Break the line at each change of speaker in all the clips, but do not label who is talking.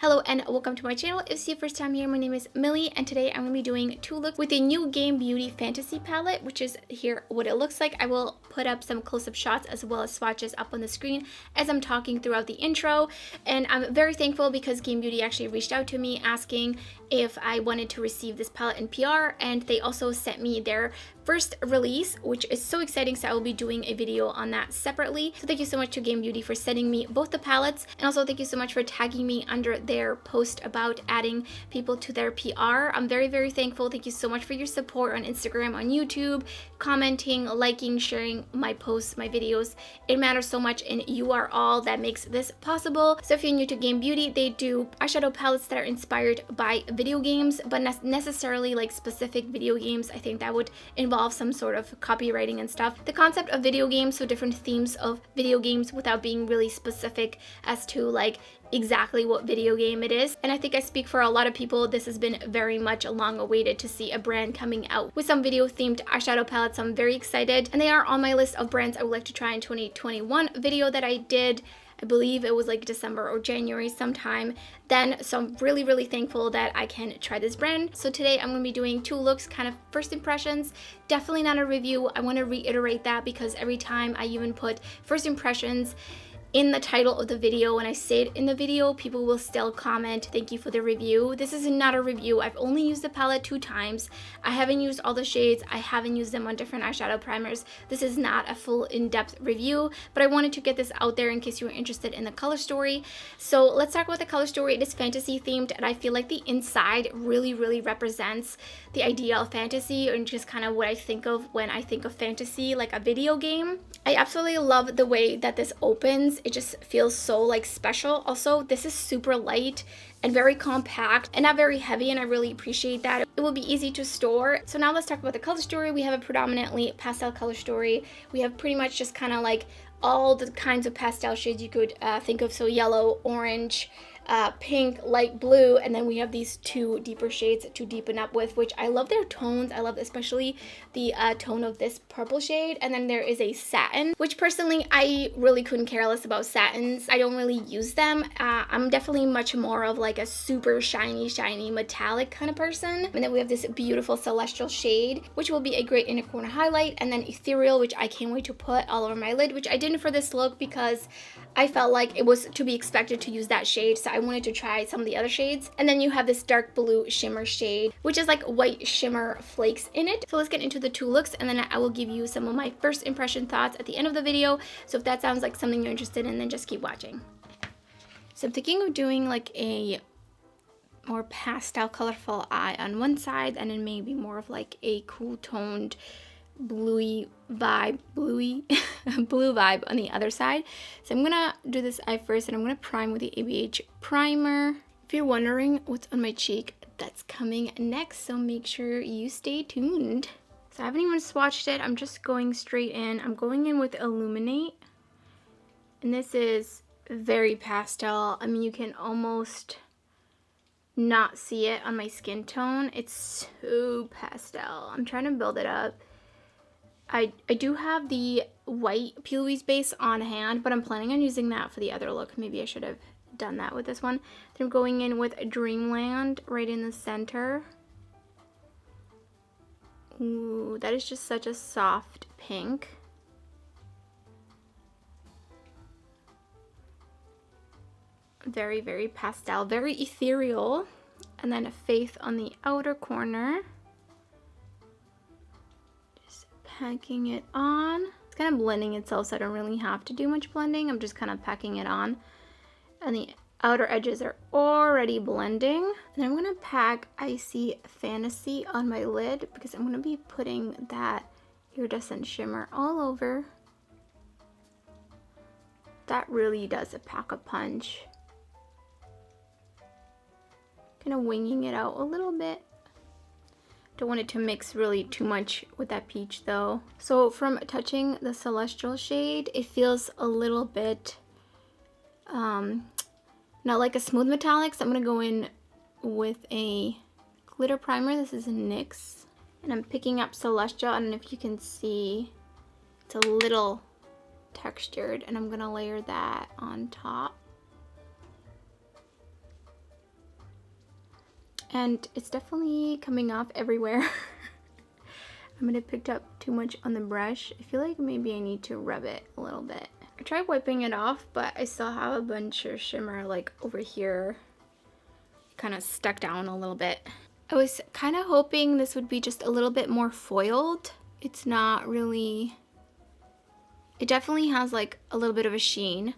Hello and welcome to my channel. If it's your first time here, my name is Millie and today I'm going to be doing two looks with the new Game Beauty Fantasy palette, which is here what it looks like. I will put up some close-up shots as well as swatches up on the screen as I'm talking throughout the intro. And I'm very thankful because Game Beauty actually reached out to me asking if I wanted to receive this palette in PR, and they also sent me their first release, which is so exciting, so I will be doing a video on that separately. So thank you so much to Game Beauty for sending me both the palettes, and also thank you so much for tagging me under their post about adding people to their PR. I'm very, very thankful. Thank you so much for your support on Instagram, on YouTube, commenting, liking, sharing my posts, my videos. It matters so much, and you are all that makes this possible. So if you're new to Game Beauty, they do eyeshadow palettes that are inspired by video games, but not necessarily like specific video games. I think that would involve some sort of copywriting and stuff. The concept of video games, so different themes of video games without being really specific as to like exactly what video game it is. And I think I speak for a lot of people. This has been very much long awaited to see a brand coming out with some video themed eyeshadow palettes. I'm very excited, and they are on my list of brands I would like to try in 2021 video that I did. I believe it was like December or January sometime then. So I'm really, really thankful that I can try this brand. So today I'm going to be doing two looks, kind of first impressions, definitely not a review. I want to reiterate that because every time I even put first impressions in the title of the video, when I say it in the video, people will still comment, thank you for the review. This is not a review. I've only used the palette 2 times. I haven't used all the shades. I haven't used them on different eyeshadow primers. This is not a full in-depth review, but I wanted to get this out there in case you were interested in the color story. So let's talk about the color story. It is fantasy themed, and I feel like the inside really, really represents the idea of fantasy, and just kind of what I think of when I think of fantasy, like a video game. I absolutely love the way that this opens. It just feels so like special. Also, this is super light and very compact and not very heavy, and I really appreciate that. It will be easy to store. So now let's talk about the color story. We have a predominantly pastel color story. We have pretty much just kind of like all the kinds of pastel shades you could think of. So yellow, orange, pink, light blue, and then we have these 2 deeper shades to deepen up with, which I love their tones. I love especially the tone of this purple shade. And then there is a satin, which personally I really couldn't care less about satins. I don't really use them. I'm definitely much more of like a super shiny metallic kind of person. And then we have this beautiful celestial shade, which will be a great inner corner highlight, and then ethereal, which I can't wait to put all over my lid, which I didn't for this look because I felt like it was to be expected to use that shade, so I wanted to try some of the other shades. And then you have this dark blue shimmer shade, which is like white shimmer flakes in it. So let's get into the 2 looks, and then I will give you some of my first impression thoughts at the end of the video. So if that sounds like something you're interested in, then just keep watching. So I'm thinking of doing like a more pastel colorful eye on one side, and then maybe more of like a cool toned blue vibe on the other side. So I'm gonna do this eye first, and I'm gonna prime with the ABH primer. If you're wondering what's on my cheek, that's coming next, so make sure you stay tuned. So I haven't even swatched it. I'm just going straight in. I'm going in with Illuminate, and this is very pastel. I mean, you can almost not see it on my skin tone. It's so pastel. I'm trying to build it up. I do have the white P. Louise base on hand, but I'm planning on using that for the other look. Maybe I should have done that with this one. Then I'm going in with Dreamland right in the center. Ooh, that is just such a soft pink. Very, very pastel, very ethereal. And then a Faith on the outer corner. Packing it on. It's kind of blending itself, so I don't really have to do much blending. I'm just kind of packing it on, and the outer edges are already blending. And I'm gonna pack Icy Fantasy on my lid because I'm gonna be putting that iridescent shimmer all over. That really does pack a punch. Kind of winging it out a little bit. Don't want it to mix really too much with that peach though. So from touching the celestial shade, it feels a little bit not like a smooth metallic, so I'm gonna go in with a glitter primer. This is a NYX, and I'm picking up celestial. I don't know if you can see, it's a little textured, and I'm gonna layer that on top. And it's definitely coming off everywhere. I might have picked up too much on the brush. I feel like maybe I need to rub it a little bit. I tried wiping it off, but I still have a bunch of shimmer like over here. Kind of stuck down a little bit. I was kind of hoping this would be just a little bit more foiled. It's not really... It definitely has like a little bit of a sheen,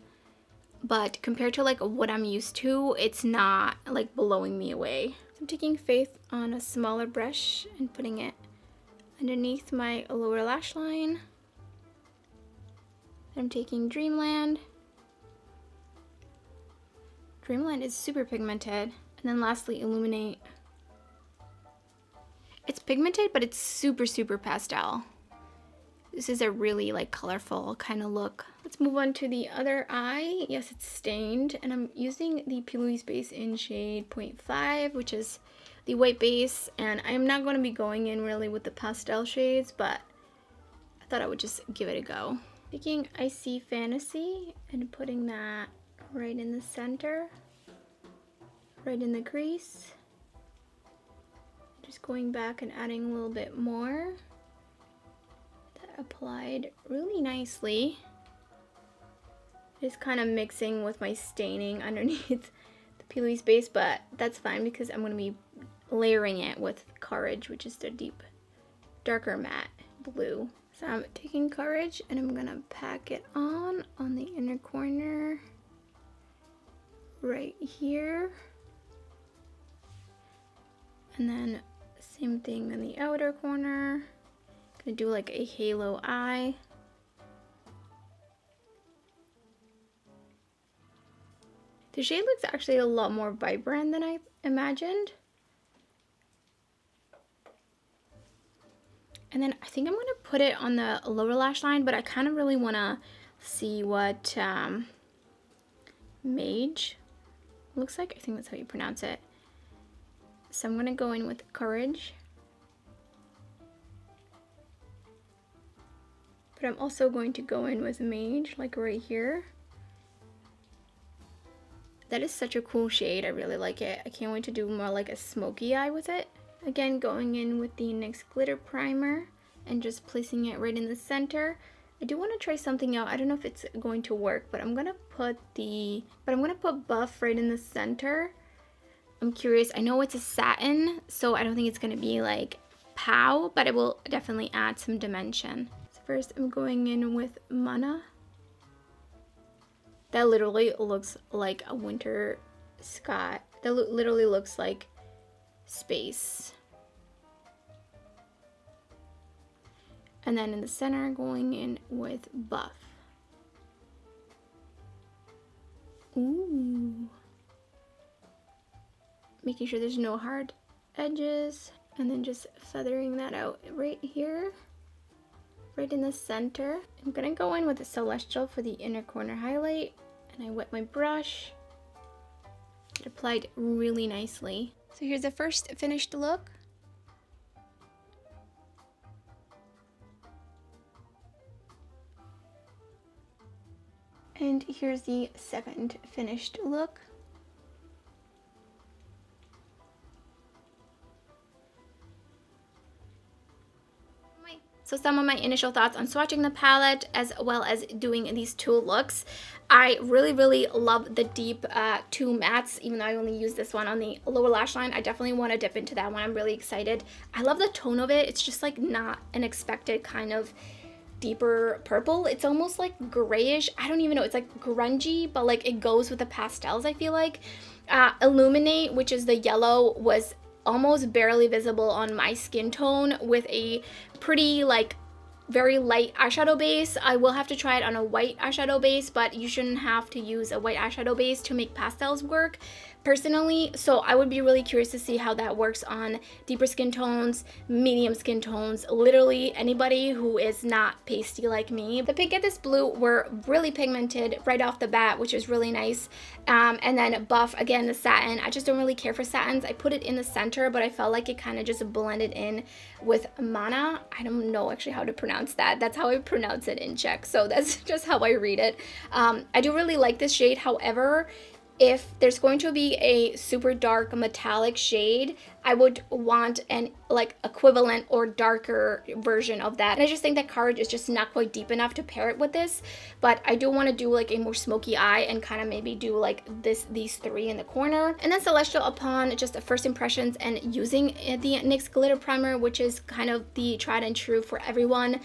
but compared to like what I'm used to, it's not like blowing me away. So I'm taking Faith on a smaller brush and putting it underneath my lower lash line. I'm taking Dreamland. Dreamland is super pigmented. And then lastly, Illuminate. It's pigmented, but it's super, super pastel. This is a really like colorful kind of look. Let's move on to the other eye. Yes, it's stained, and I'm using the P. Louise base in shade 0.5, which is the white base, and I'm not going to be going in really with the pastel shades, but I thought I would just give it a go. Taking Icy Fantasy and putting that right in the center, right in the crease. Just going back and adding a little bit more. That applied really nicely. Just kind of mixing with my staining underneath the P. Louise base, but that's fine because I'm going to be layering it with Courage, which is the deep, darker matte blue. So I'm taking Courage and I'm going to pack it on the inner corner right here. And then same thing in the outer corner. Gonna do like a halo eye. The shade looks actually a lot more vibrant than I imagined. And then I think I'm gonna put it on the lower lash line, but I kind of really wanna see what Mage looks like. I think that's how you pronounce it. So I'm gonna go in with Courage. But I'm also going to go in with Mage, like right here. That is such a cool shade. I really like it. I can't wait to do more like a smoky eye with it. Again, going in with the NYX Glitter Primer and just placing it right in the center. I do want to try something out. I don't know if it's going to work, but I'm gonna put Buff right in the center. I'm curious. I know it's a satin, so I don't think it's gonna be like pow, but it will definitely add some dimension. So first I'm going in with Mana. That literally looks like a winter sky. That literally looks like space. And then in the center, going in with Buff. Ooh. Making sure there's no hard edges. And then just feathering that out right here. Right in the center. I'm gonna go in with the Celestial for the inner corner highlight. And I wet my brush. It applied really nicely. So here's the first finished look. And here's the second finished look. So some of my initial thoughts on swatching the palette as well as doing these two looks. I really love the deep two mattes, even though I only use this one on the lower lash line. I definitely want to dip into that one. I'm really excited. I love the tone of it. It's just like not an expected kind of deeper purple. It's almost like grayish. I don't even know. It's like grungy, but like it goes with the pastels, I feel like. Illuminate, which is the yellow, was almost barely visible on my skin tone with a pretty like very light eyeshadow base. I will have to try it on a white eyeshadow base, but you shouldn't have to use a white eyeshadow base to make pastels work personally. So I would be really curious to see how that works on deeper skin tones, medium skin tones, literally anybody who is not pasty like me. The pink and this blue were really pigmented right off the bat, which is really nice. And then Buff, again, the satin. I just don't really care for satins. I put it in the center, but I felt like it kind of just blended in with Mana. I don't know actually how to pronounce that. That's how I pronounce it in Czech, so that's just how I read it. I do really like this shade. However, if there's going to be a super dark metallic shade, I would want an like equivalent or darker version of that. And I just think that Courage is just not quite deep enough to pair it with this, but I do want to do like a more smoky eye and kind of maybe do like these three in the corner. And then Celestial, upon just the first impressions and using the NYX glitter primer, which is kind of the tried and true for everyone,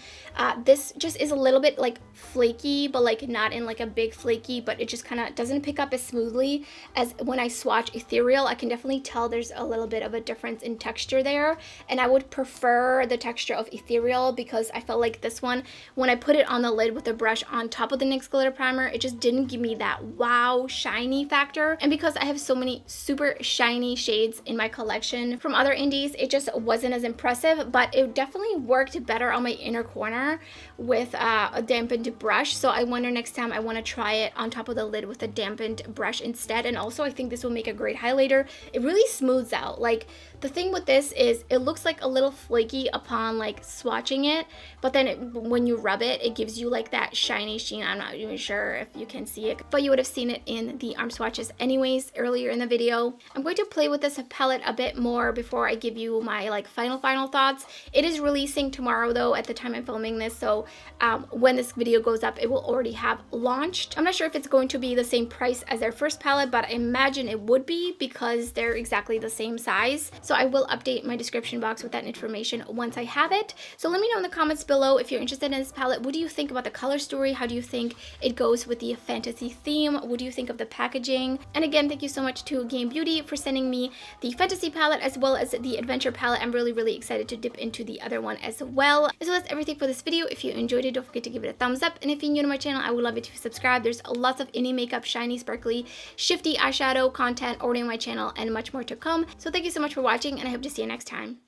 this just is a little bit like flaky, but like not in like a big flaky, but it just kind of doesn't pick up as smoothly as when I swatch Ethereal. I can definitely tell there's a little bit of a difference in texture there, and I would prefer the texture of Ethereal because I felt like this one, when I put it on the lid with the brush on top of the NYX glitter primer, it just didn't give me that wow shiny factor. And because I have so many super shiny shades in my collection from other indies, it just wasn't as impressive, but it definitely worked better on my inner corner with a dampened brush. So I wonder next time I want to try it on top of the lid with a dampened brush instead. And also I think this will make a great highlighter. It really smooths out. Like, the thing with this is it looks like a little flaky upon like swatching it, but then when you rub it, it gives you like that shiny sheen. I'm not even sure if you can see it, but you would have seen it in the arm swatches anyways earlier in the video. I'm going to play with this palette a bit more before I give you my like final thoughts. It is releasing tomorrow though at the time I'm filming this, so when this video goes up it will already have launched. I'm not sure if it's going to be the same price as their first palette, but I imagine it would be because they're exactly the same size. So I will update my description box with that information once I have it. So let me know in the comments below if you're interested in this palette. What do you think about the color story? How do you think it goes with the fantasy theme? What do you think of the packaging? And again, thank you so much to Game Beauty for sending me the fantasy palette as well as the adventure palette. I'm really excited to dip into the other one as well. So that's everything for this video. If you enjoyed it, don't forget to give it a thumbs up. And if you're new to my channel, I would love it if you subscribe. There's lots of indie makeup, shiny, sparkly, shifty eyeshadow content already on my channel and much more to come. So thank you so much for watching, and I hope to see you next time.